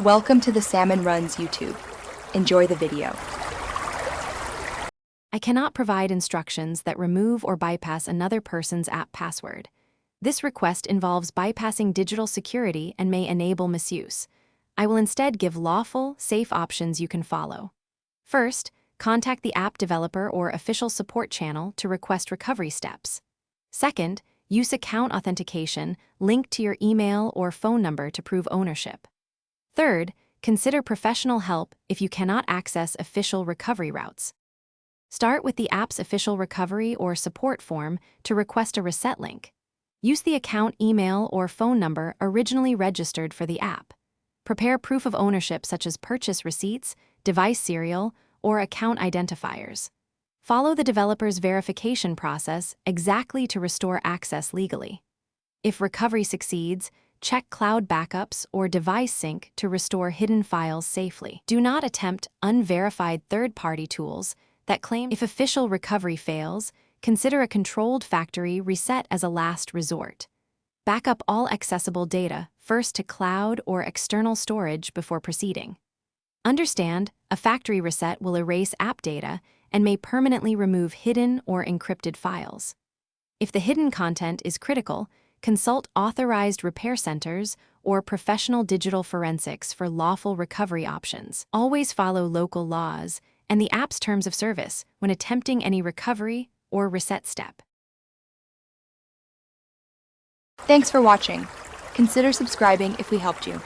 Welcome to the Salmon Runs YouTube. Enjoy the video. I cannot provide instructions that remove or bypass another person's app password. This request involves bypassing digital security and may enable misuse. I will instead give lawful, safe options you can follow. First, contact the app developer or official support channel to request recovery steps. Second, use account authentication linked to your email or phone number to prove ownership. Third, consider professional help if you cannot access official recovery routes. Start with the app's official recovery or support form to request a reset link. Use the account email or phone number originally registered for the app. Prepare proof of ownership such as purchase receipts, device serial, or account identifiers. Follow the developer's verification process exactly to restore access legally. If recovery succeeds, check cloud backups or device sync to restore hidden files safely. Do not attempt unverified third-party tools that claim. If official recovery fails, consider a controlled factory reset as a last resort. Back up all accessible data first to cloud or external storage before proceeding. Understand, a factory reset will erase app data and may permanently remove hidden or encrypted files. If the hidden content is critical, consult authorized repair centers or professional digital forensics for lawful recovery options. Always follow local laws and the app's terms of service when attempting any recovery or reset step. Thanks for watching. Consider subscribing if we helped you.